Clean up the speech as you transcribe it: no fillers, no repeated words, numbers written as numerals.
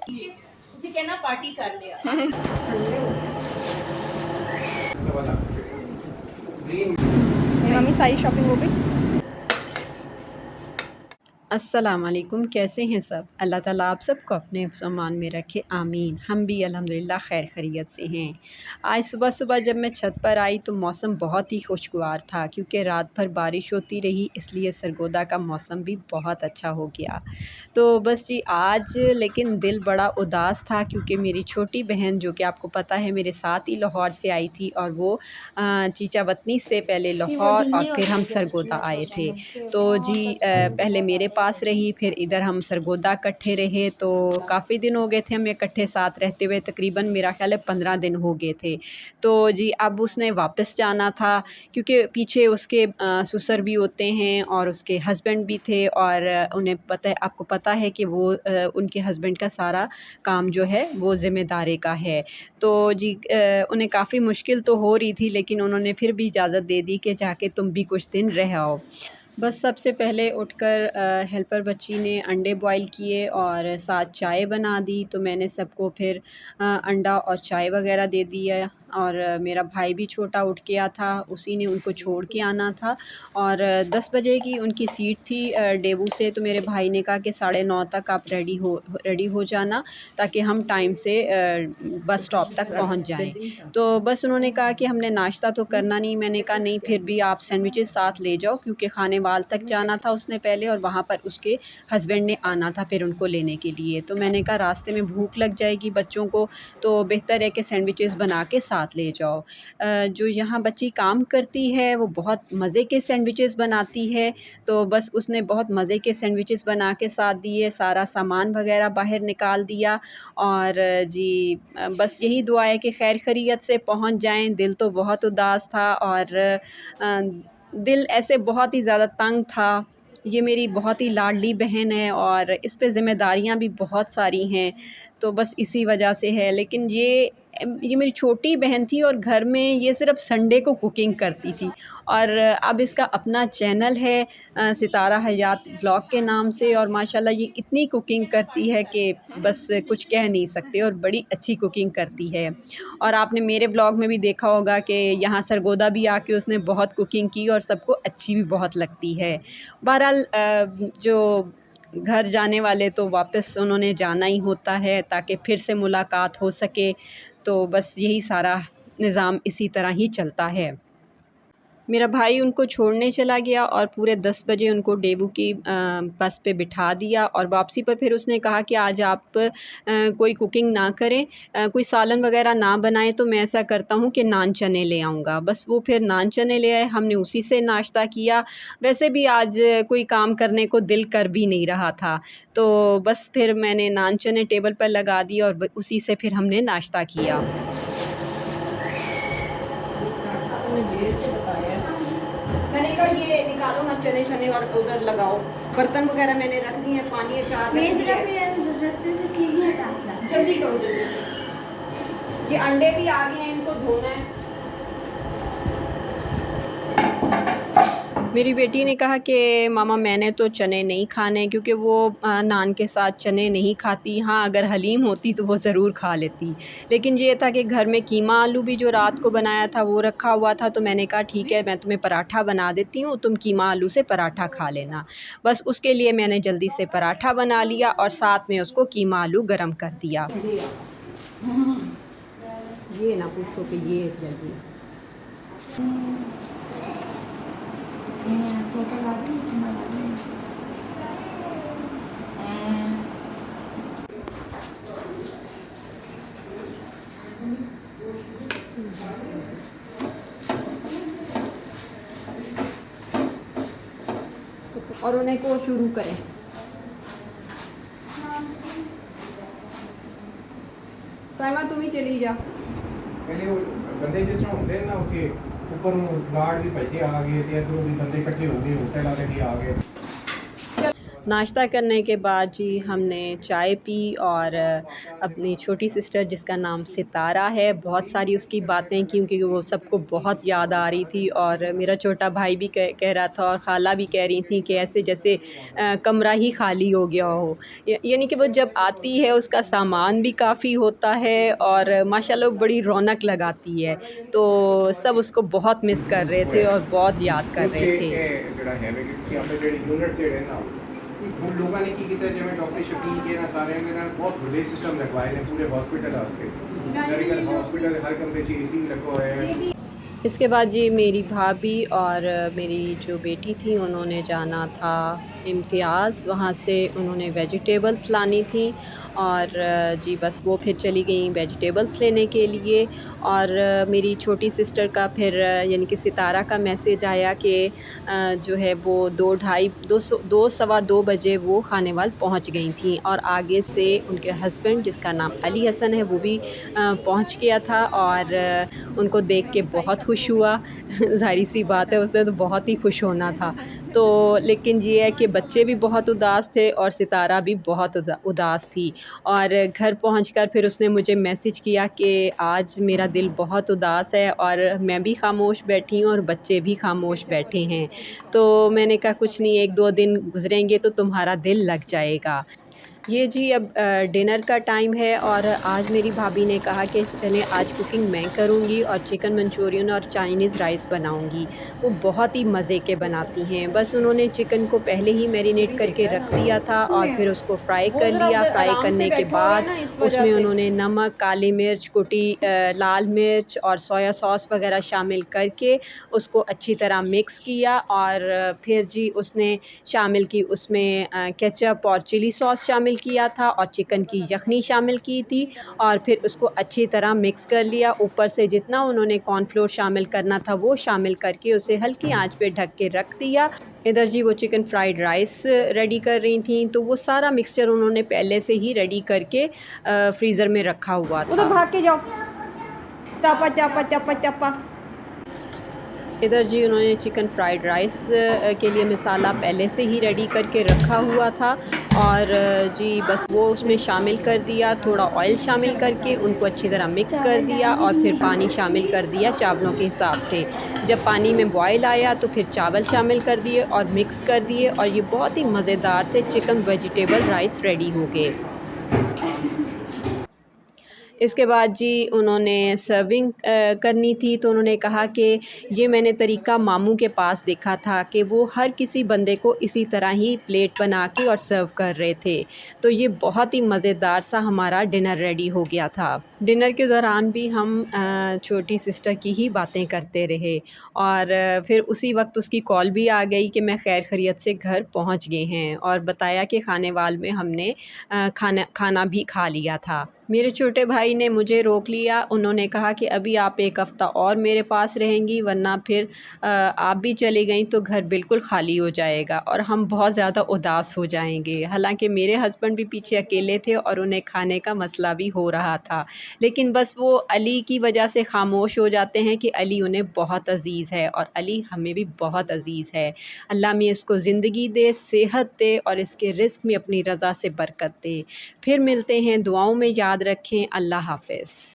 उसे कहना पार्टी कर लिया। मम्मी सारी शॉपिंग हो गई। अस्सलाम वालेकुम, कैसे हैं सब। अल्लाह ताला आप सबको अपने सामान में रखे, आमीन। हम भी अल्हम्दुलिल्लाह खैर खैरियत से हैं। आज सुबह सुबह जब मैं छत पर आई तो मौसम बहुत ही खुशगवार था, क्योंकि रात भर बारिश होती रही, इसलिए सरगोदा का मौसम भी बहुत अच्छा हो गया। तो बस जी आज लेकिन दिल बड़ा उदास था, क्योंकि मेरी छोटी बहन जो कि आपको पता है मेरे साथ ही लाहौर से आई थी, और वो चीचा वतनी से पहले लाहौर और फिर हम सरगोदा आए थे। तो जी पहले मेरे पास रही, फिर इधर हम सरगोदा इकट्ठे रहे। तो काफ़ी दिन हो गए थे हमें इकट्ठे साथ रहते हुए, तकरीबन मेरा ख्याल है 15 दिन हो गए थे। तो जी अब उसने वापस जाना था, क्योंकि पीछे उसके ससुर भी होते हैं और उसके हस्बैंड भी थे, और उन्हें पता है, आपको पता है कि वो उनके हस्बैंड का सारा काम जो है वो ज़िम्मेदारी का है। तो जी उन्हें काफ़ी मुश्किल तो हो रही थी, लेकिन उन्होंने फिर भी इजाज़त दे दी कि जाके तुम भी कुछ दिन रह आओ। बस सबसे पहले उठकर हेल्पर बच्ची ने अंडे बॉईल किए और साथ चाय बना दी। तो मैंने सबको फिर अंडा और चाय वगैरह दे दिया, और मेरा भाई भी छोटा उठ गया था, उसी ने उनको छोड़ के आना था। और 10 बजे की उनकी सीट थी डेबू से। तो मेरे भाई ने कहा कि 9:30 तक आप रेडी हो जाना, ताकि हम टाइम से बस स्टॉप तक पहुंच जाएं। तो बस उन्होंने कहा कि हमने नाश्ता तो करना नहीं। मैंने कहा नहीं, फिर भी आप सैंडविचेस साथ ले जाओ, क्योंकि खाने वाल तक जाना था उसने पहले, और वहाँ पर उसके हस्बैंड ने आना था फिर उनको लेने के लिए। तो मैंने कहा रास्ते में भूख लग जाएगी बच्चों को, तो बेहतर है कि सैंडविचेस बना के साथ ले जाओ। जो यहाँ बच्ची काम करती है वो बहुत मज़े के सैंडविचेस बनाती है। तो बस उसने बहुत मज़े के सैंडविचेस बना के साथ दिए, सारा सामान वगैरह बाहर निकाल दिया। और जी बस यही दुआ है कि खैर खैरियत से पहुँच जाएँ। दिल तो बहुत उदास था, और दिल ऐसे बहुत ही ज़्यादा तंग था। ये मेरी बहुत ही लाडली बहन है, और इस पे ज़िम्मेदारियाँ भी बहुत सारी हैं, तो बस इसी वजह से है। लेकिन ये मेरी छोटी बहन थी, और घर में ये सिर्फ़ संडे को कुकिंग करती थी। और अब इसका अपना चैनल है सितारा हयात व्लॉग के नाम से, और माशाल्लाह ये इतनी कुकिंग करती है कि बस कुछ कह नहीं सकते, और बड़ी अच्छी कुकिंग करती है। और आपने मेरे ब्लॉग में भी देखा होगा कि यहाँ सरगोदा भी आके उसने बहुत कुकिंग की, और सबको अच्छी भी बहुत लगती है। बहरहाल जो घर जाने वाले तो वापस उन्होंने जाना ही होता है, ताकि फिर से मुलाकात हो सके। तो बस यही सारा निज़ाम इसी तरह ही चलता है। मेरा भाई उनको छोड़ने चला गया, और पूरे 10 बजे उनको डेबू की बस पे बिठा दिया। और वापसी पर फिर उसने कहा कि आज आप कोई कुकिंग ना करें, कोई सालन वगैरह ना बनाएं, तो मैं ऐसा करता हूँ कि नान चने ले आऊँगा। बस वो फिर नान चने ले आए, हमने उसी से नाश्ता किया। वैसे भी आज कोई काम करने को दिल कर भी नहीं रहा था, तो बस फिर मैंने नान चने टेबल पर लगा दिए, और उसी से फिर हमने नाश्ता किया। मैंने कहा ये निकालो ना चने शने और उधर लगाओ, बर्तन वगैरह मैंने रख दिए हैं, पानी अचार रास्ते से चीज़ें हटा। जल्दी करो जल्दी। ये अंडे भी आ गए हैं, इनको धोना है। मेरी बेटी ने कहा कि मामा मैंने तो चने नहीं खाने, क्योंकि वो नान के साथ चने नहीं खाती। हाँ, अगर हलीम होती तो वो ज़रूर खा लेती, लेकिन ये था कि घर में कीमा आलू भी जो रात को बनाया था वो रखा हुआ था। तो मैंने कहा ठीक है, मैं तुम्हें पराठा बना देती हूँ, तुम कीमा आलू से पराठा खा लेना। बस उसके लिए मैंने जल्दी से पराठा बना लिया, और साथ में उसको कीमा आलू गरम कर दिया। ये ना पूछो कि ये जल्दी और उन्हें को शुरू करें। साइमा तुम ही चली जा। पहले वो बंदे जिस तरह होते हैं ना उसके ऊपर गार्ड भी भजते आ गए थे, इधरों भी बंदे इकट्ठे हो गए, होटल वाले भी आ गए। नाश्ता करने के बाद जी हमने चाय पी और अपनी छोटी सिस्टर जिसका नाम सितारा है, बहुत सारी उसकी बातें की क्योंकि वो सबको बहुत याद आ रही थी और मेरा छोटा भाई भी कह रहा था और ख़ाला भी कह रही थी कि ऐसे जैसे कमरा ही खाली हो गया हो। यानी कि वो जब आती है उसका सामान भी काफ़ी होता है और माशाल्लाह वो बड़ी रौनक लगाती है। तो सब उसको बहुत मिस कर रहे थे और बहुत याद कर रहे ਉਸੇ थे। ਜਿਹੜਾ ਹੈ ਵੀ ਕਿ ਆਪਣੇ ਜਿਹੜੇ ਯੂਨਿਟ ਜਿਹੜੇ ਨਾ ਹੁਣ ਲੋਕਾਂ ਨੇ ਕੀ ਕੀਤਾ ਜਿਵੇਂ ਡਾਕਟਰ ਸ਼ਫੀਕ ਇਹਨਾਂ ਸਾਰਿਆਂ ਨੇ ਨਾਲ ਬਹੁਤ ਵੱਡੇ ਸਿਸਟਮ ਲਗਵਾਏ ਨੇ ਪੂਰੇ ਹਸਪੀਟਲ ਵਾਸਤੇ ਮੈਡੀਕਲ ਹਸਪੀਟਲ ਹਰ ਕਮਰੇ 'ਚ ਏਸੀ ਵੀ ਲੱਗਾ ਹੋਇਆ ਹੈ। इसके बाद जी मेरी भाभी और मेरी जो बेटी थी उन्होंने जाना था इम्तियाज़, वहाँ से उन्होंने वेजिटेबल्स लानी थी और जी बस वो फिर चली गई वेजिटेबल्स लेने के लिए। और मेरी छोटी सिस्टर का फिर यानी कि सितारा का मैसेज आया कि जो है वो 2 सवा 2 बजे वो खानेवाल पहुँच गई थी और आगे से उनके हस्बैंड जिसका नाम अली हसन है वो भी पहुँच गया था और उनको देख के बहुत खुश हुआ। ज़ाहिर सी बात है उसने तो बहुत ही खुश होना था। तो लेकिन ये है कि बच्चे भी बहुत उदास थे और सितारा भी बहुत उदास थी। और घर पहुंचकर फिर उसने मुझे मैसेज किया कि आज मेरा दिल बहुत उदास है और मैं भी खामोश बैठी हूँ और बच्चे भी खामोश बैठे हैं। तो मैंने कहा कुछ नहीं, 1-2 दिन गुजरेंगे तो तुम्हारा दिल लग जाएगा। ये जी अब डिनर का टाइम है और आज मेरी भाभी ने कहा कि चलें आज कुकिंग मैं करूँगी और चिकन मंचूरियन और चाइनीज़ राइस बनाऊँगी। वो बहुत ही मज़े के बनाती हैं। बस उन्होंने चिकन को पहले ही मैरिनेट करके रख दिया था और फिर उसको फ्राई कर लिया। फ्राई करने के बाद उसमें उन्होंने नमक, काली मिर्च, कुटी लाल मिर्च और सोया सॉस वगैरह शामिल करके उसको अच्छी तरह मिक्स किया और फिर जी उसने शामिल की उसमें केचप और चिली सॉस शामिल किया था और चिकन की यखनी शामिल की थी और फिर उसको अच्छी तरह मिक्स कर लिया। ऊपर से जितना उन्होंने कॉर्नफ्लोर शामिल करना था वो शामिल करके उसे हल्की आंच पे ढक के रख दिया। इधर जी वो चिकन फ्राइड राइस रेडी कर रही थी तो वो सारा मिक्सचर उन्होंने पहले से ही रेडी करके फ्रीज़र में रखा हुआ था। उधर भाग के जाओ। टपा टपा टपा टपा। इधर जी उन्होंने चिकन फ्राइड राइस के लिए मसाला पहले से ही रेडी करके रखा हुआ था और जी बस वो उसमें शामिल कर दिया। थोड़ा ऑयल शामिल करके उनको अच्छी तरह मिक्स कर दिया और फिर पानी शामिल कर दिया चावलों के हिसाब से। जब पानी में बॉयल आया तो फिर चावल शामिल कर दिए और मिक्स कर दिए और ये बहुत ही मज़ेदार से चिकन वेजिटेबल राइस रेडी हो गए। इसके बाद जी उन्होंने सर्विंग करनी थी तो उन्होंने कहा कि ये मैंने तरीका मामू के पास देखा था कि वो हर किसी बंदे को इसी तरह ही प्लेट बना के और सर्व कर रहे थे। तो ये बहुत ही मज़ेदार सा हमारा डिनर रेडी हो गया था। डिनर के दौरान भी हम छोटी सिस्टर की ही बातें करते रहे और फिर उसी वक्त उसकी कॉल भी आ गई कि मैं खैर खैरियत से घर पहुंच गए हैं और बताया कि खानेवाल में हमने खाना भी खा लिया था। मेरे छोटे भाई ने मुझे रोक लिया। उन्होंने कहा कि अभी आप 1 हफ़्ता और मेरे पास रहेंगी वरना फिर आप भी चली गई तो घर बिल्कुल ख़ाली हो जाएगा और हम बहुत ज़्यादा उदास हो जाएंगे। हालांकि मेरे हस्बैंड भी पीछे अकेले थे और उन्हें खाने का मसला भी हो रहा था, लेकिन बस वो अली की वजह से ख़ामोश हो जाते हैं कि अली उन्हें बहुत अज़ीज़ है और अली हमें भी बहुत अज़ीज़ है। अल्लाह में इसको ज़िंदगी दे, सेहत दे और इसके रिज़्क़ में अपनी रज़ा से बरकत दे। फिर मिलते हैं, दुआओं में याद रखें। अल्लाह हाफ़िज़।